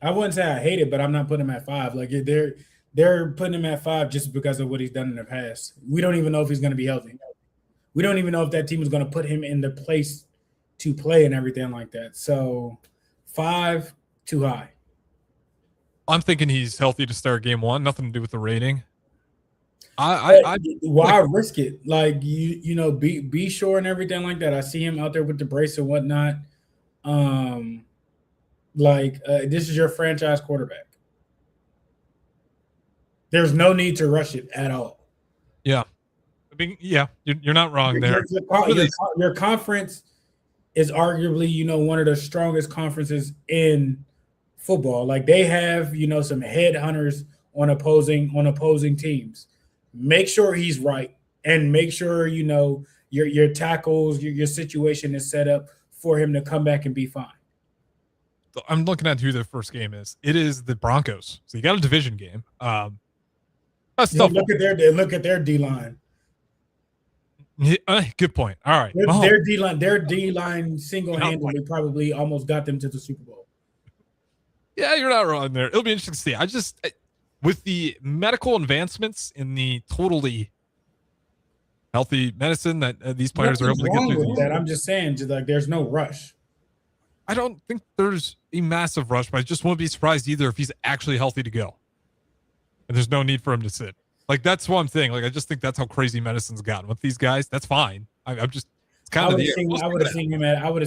I wouldn't say I hate it, but I'm not putting him at 5. Like, they're putting him at 5 just because of what he's done in the past. We don't even know if he's going to be healthy. We don't even know if that team is going to put him in the place to play and everything like that. So 5, too high. I'm thinking he's healthy to start game 1. Nothing to do with the rating. Why risk it? Like, be sure and everything like that. I see him out there with the brace and whatnot. This is your franchise quarterback. There's no need to rush it at all. Yeah. You're not wrong there. Your conference is arguably, one of the strongest conferences in football. Like, they have, some headhunters on opposing teams. Make sure he's right, and make sure your tackles, your situation is set up for him to come back and be fine. I'm looking at who their first game is. It is the Broncos. So you got a division game. That's tough. Look at their D-line. Good point. All right. Their D-line single-handedly probably almost got them to the Super Bowl. Yeah, you're not wrong there. It'll be interesting to see. With the medical advancements in the totally healthy medicine that these players are able to get through. That. I'm just saying, there's no rush. I don't think there's a massive rush, but I just won't be surprised either if he's actually healthy to go. And there's no need for him to sit. Like, that's what I'm saying. Like, I just think that's how crazy medicine's gotten with these guys. That's fine. I'm just, it's kind of I would have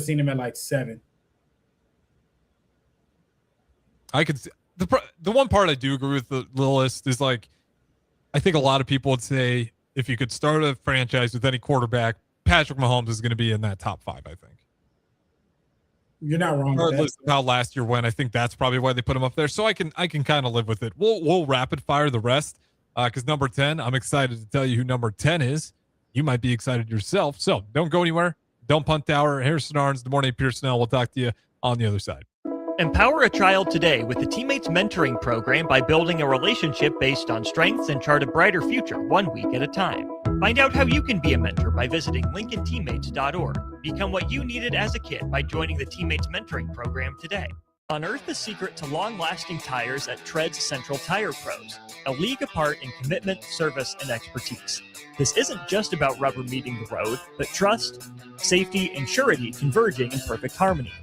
seen him at like 7. I could. The one part I do agree with the list is, like, I think a lot of people would say if you could start a franchise with any quarterback, Patrick Mahomes is going to be in that top 5. I think. You're not wrong. Regardless of how last year went, I think that's probably why they put him up there. So I can kind of live with it. We'll rapid fire the rest because number 10, I'm excited to tell you who number 10 is. You might be excited yourself. So don't go anywhere. Don't punt Tower. Harrison Arns, the morning Pierson-El. We'll talk to you on the other side. Empower a child today with the Teammates Mentoring Program by building a relationship based on strengths and chart a brighter future 1 week at a time. Find out how you can be a mentor by visiting LincolnTeammates.org. Become what you needed as a kid by joining the Teammates Mentoring Program today. Unearth the secret to long-lasting tires at Tread's Central Tire Pros, a league apart in commitment, service, and expertise. This isn't just about rubber meeting the road, but trust, safety, and surety converging in perfect harmony.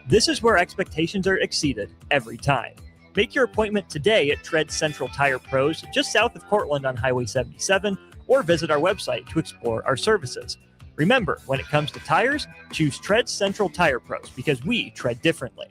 This is where expectations are exceeded every time. Make your appointment today at Tread Central Tire Pros, just south of Cortland on Highway 77, or visit our website to explore our services. Remember, when it comes to tires, choose Tread Central Tire Pros because we tread differently.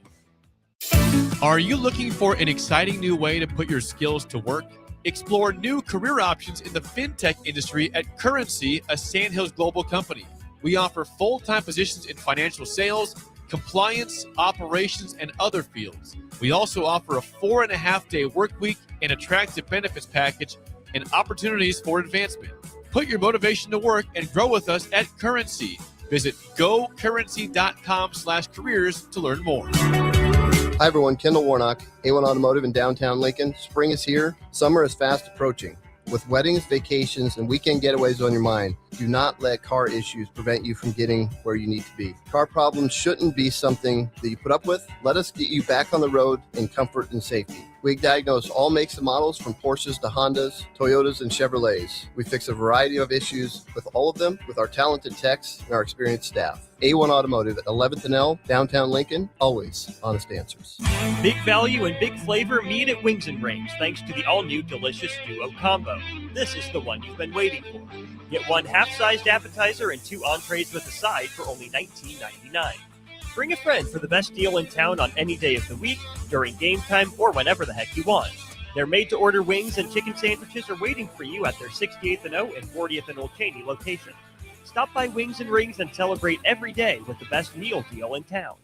Are you looking for an exciting new way to put your skills to work? Explore new career options in the fintech industry at Currency, a Sandhills global company. We offer full-time positions in financial sales, compliance, operations, and other fields. We also offer a 4.5-day work week, an attractive benefits package, and opportunities for advancement. Put your motivation to work and grow with us at Currency. Visit gocurrency.com/careers to learn more. Hi everyone, Kendall Warnock, A1 Automotive in downtown Lincoln. Spring is here. Summer is fast approaching. With weddings, vacations, and weekend getaways on your mind, do not let car issues prevent you from getting where you need to be. Car problems shouldn't be something that you put up with. Let us get you back on the road in comfort and safety. We diagnose all makes and models from Porsches to Hondas, Toyotas, and Chevrolets. We fix a variety of issues with all of them with our talented techs and our experienced staff. A1 Automotive at 11th and L, downtown Lincoln, always honest answers. Big value and big flavor meet at Wings and Rings thanks to the all-new delicious Duo Combo. This is the one you've been waiting for. Get one half-sized appetizer and 2 entrees with a side for only $19.99. Bring a friend for the best deal in town on any day of the week, during game time, or whenever the heck you want. Their made-to-order wings and chicken sandwiches are waiting for you at their 68th and O and 40th and Old Cheney location. Stop by Wings and Rings and celebrate every day with the best meal deal in town.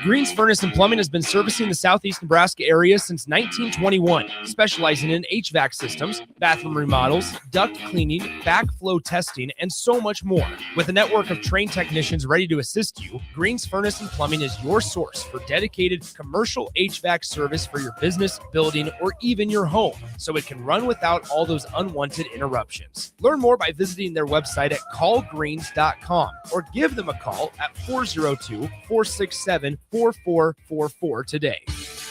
Green's Furnace and Plumbing has been servicing the southeast Nebraska area since 1921, specializing in HVAC systems, bathroom remodels, duct cleaning, backflow testing, and so much more. With a network of trained technicians ready to assist you, Green's Furnace and Plumbing is your source for dedicated commercial HVAC service for your business, building, or even your home, so it can run without all those unwanted interruptions. Learn more by visiting their website at callgreens.com or give them a call at 402-467-4444 today.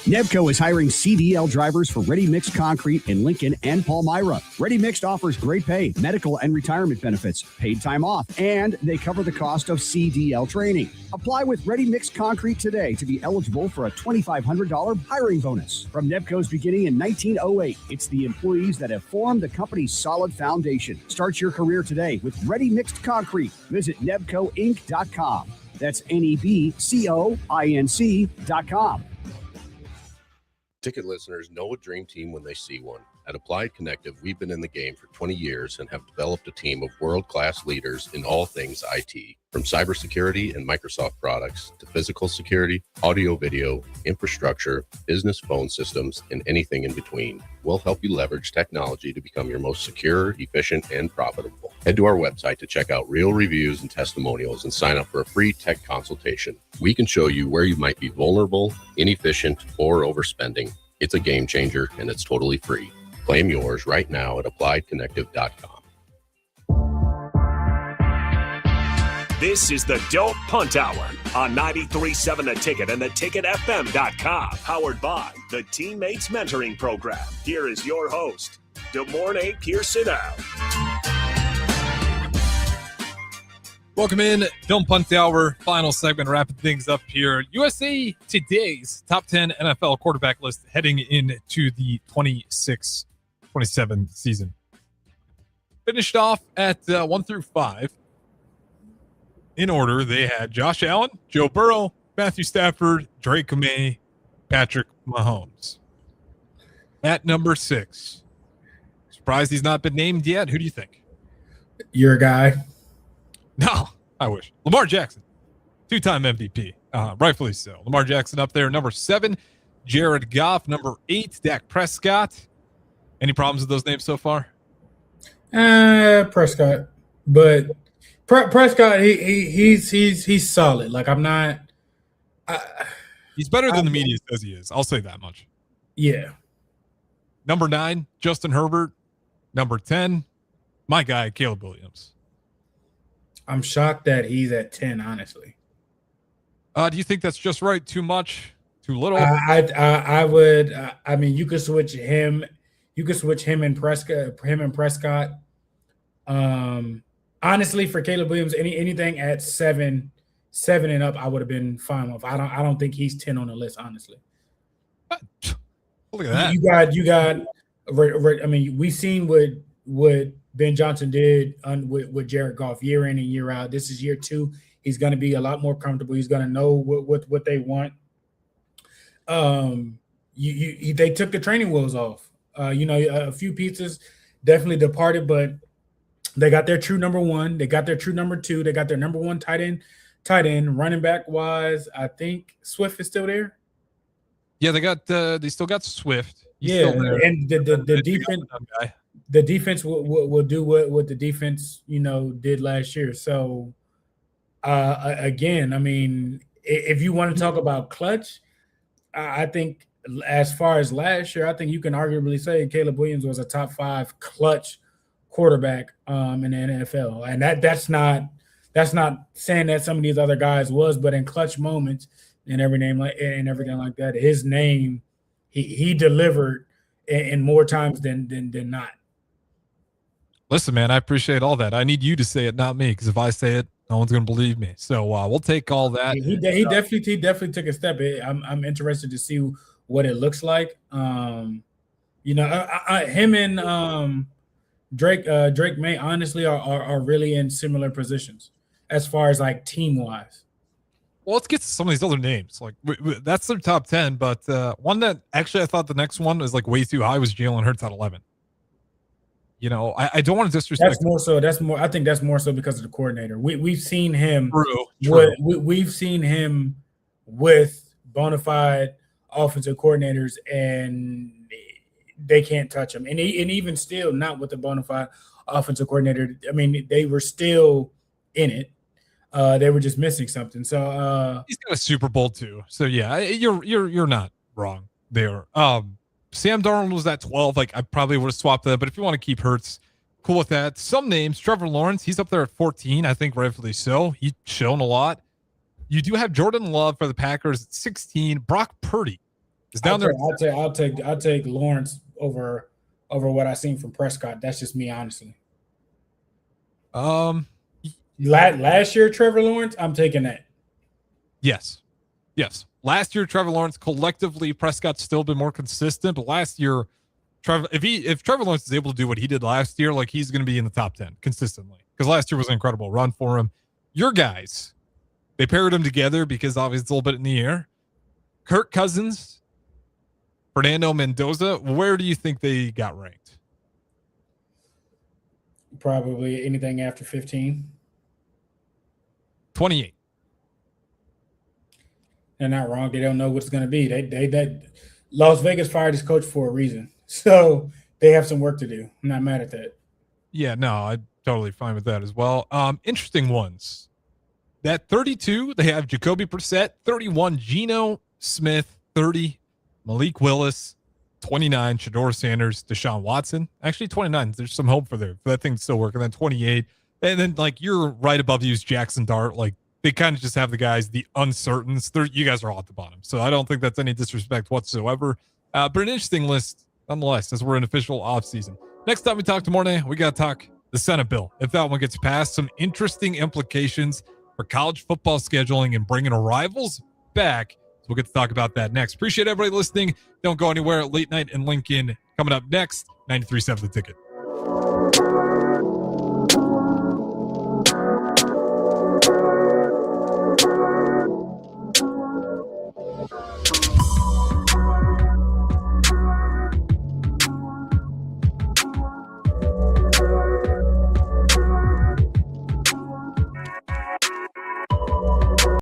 Nebco is hiring CDL drivers for Ready Mixed Concrete in Lincoln and Palmyra. Ready Mixed offers great pay, medical and retirement benefits, paid time off, and they cover the cost of CDL training. Apply with Ready Mixed Concrete today to be eligible for a $2,500 hiring bonus. From Nebco's beginning in 1908, it's the employees that have formed the company's solid foundation. Start your career today with Ready Mixed Concrete. Visit nebcoinc.com. That's NEBCOINC.com. Ticket listeners know a dream team when they see one. At Applied Connective, we've been in the game for 20 years and have developed a team of world-class leaders in all things IT. From cybersecurity and Microsoft products to physical security, audio-video, infrastructure, business phone systems, and anything in between. We'll help you leverage technology to become your most secure, efficient, and profitable. Head to our website to check out real reviews and testimonials and sign up for a free tech consultation. We can show you where you might be vulnerable, inefficient, or overspending. It's a game changer, and it's totally free. Claim yours right now at appliedconnective.com. This is the Don't Punt Hour on 93.7 The Ticket and theticketfm.com. Powered by the Teammates Mentoring Program. Here is your host, DeMornay Pierson-El. Welcome in. Don't Punt Hour, final segment, wrapping things up here. USA Today's top 10 NFL quarterback list heading into the 26-27 season. Finished off at 1 through 5. In order, they had Josh Allen, Joe Burrow, Matthew Stafford, Drake May, Patrick Mahomes. At number 6. Surprised he's not been named yet. Who do you think? Your guy. No, I wish. Lamar Jackson, 2-time MVP. Rightfully so. Lamar Jackson up there. Number 7, Jared Goff. Number 8, Dak Prescott. Any problems with those names so far? Prescott. But Prescott, he's solid. Like, I'm not. He's better than the media says he is. I'll say that much. Yeah. Number 9, Justin Herbert. Number 10, my guy, Caleb Williams. I'm shocked that he's at 10, honestly. Do you think that's just right? Too much? Too little? I would. I mean, you could switch him. You could switch him and Prescott. Honestly, for Caleb Williams, anything at 7 and up, I would have been fine with. I don't think he's 10 on the list. Honestly, look at that. You got. I mean, we've seen what Ben Johnson did with Jared Goff year in and year out. This is year 2. He's going to be a lot more comfortable. He's going to know what they want. They took the training wheels off. A few pieces definitely departed, but they got their true number 1. They got their true number 2. They got their number 1 tight end. Running back wise, I think Swift is still there. Yeah, they still got Swift. He's and the defense. The defense will do what the defense did last year. So again, I mean, if you want to talk about clutch, I think as far as last year, I think you can arguably say Caleb Williams was a top 5 clutch quarterback in the NFL, and that's not saying that some of these other guys was, but in clutch moments and everything like that, his name he delivered in more times than not. Listen, man, I appreciate all that. I need you to say it, not me, because if I say it, no one's going to believe me. So we'll take all that. He definitely took a step. I'm interested to see what it looks like. Him and Drake May honestly are really in similar positions as far as like team wise. Well, let's get to some of these other names. Like that's their top 10, but one that actually I thought the next one was like way too high was Jalen Hurts at 11. I don't want to disrespect. I think that's more so because of the coordinator. We've seen him. True. We've seen him with bona fide offensive coordinators, and they can't touch him. And even still, not with the bona fide offensive coordinator. I mean, they were still in it. They were just missing something. So he's got a Super Bowl too. So yeah, you're not wrong there. Sam Darnold was at 12. Like I probably would have swapped that, but if you want to keep Hurts, cool with that. Some names, Trevor Lawrence, he's up there at 14. I think rightfully so. He's shown a lot. You do have Jordan Love for the Packers at 16. Brock Purdy is down there. I'll take Lawrence over what I've seen from Prescott. That's just me, honestly. Last year, Trevor Lawrence, I'm taking that. Yes. Last year, Trevor Lawrence collectively, Prescott's still been more consistent. But last year, if Trevor Lawrence is able to do what he did last year, like he's going to be in the top 10 consistently. Because last year was an incredible run for him. Your guys, they paired them together because obviously it's a little bit in the air. Kirk Cousins, Fernando Mendoza. Where do you think they got ranked? Probably anything after 15. 28. They're not wrong. They don't know what it's going to be. They Las Vegas fired his coach for a reason, so they have some work to do. I'm not mad at that. Yeah, no, I'm totally fine with that as well. Interesting ones. That 32, they have Jacoby Brissett. 31, Geno Smith. 30, Malik Willis. 29, Shedeur Sanders. Deshaun Watson. Actually, 29. There's some hope for that thing to still work. And then 28. And then, like, you're right above you is Jackson Dart. Like, they kind of just have the guys, the uncertains. You guys are all at the bottom. So I don't think that's any disrespect whatsoever. But an interesting list, nonetheless, as we're in official offseason. Next time we talk tomorrow, we got to talk the Senate bill. If that one gets passed, some interesting implications for college football scheduling and bringing rivals back. So we'll get to talk about that next. Appreciate everybody listening. Don't go anywhere. Late Night in Lincoln coming up next. 93.7 The Ticket.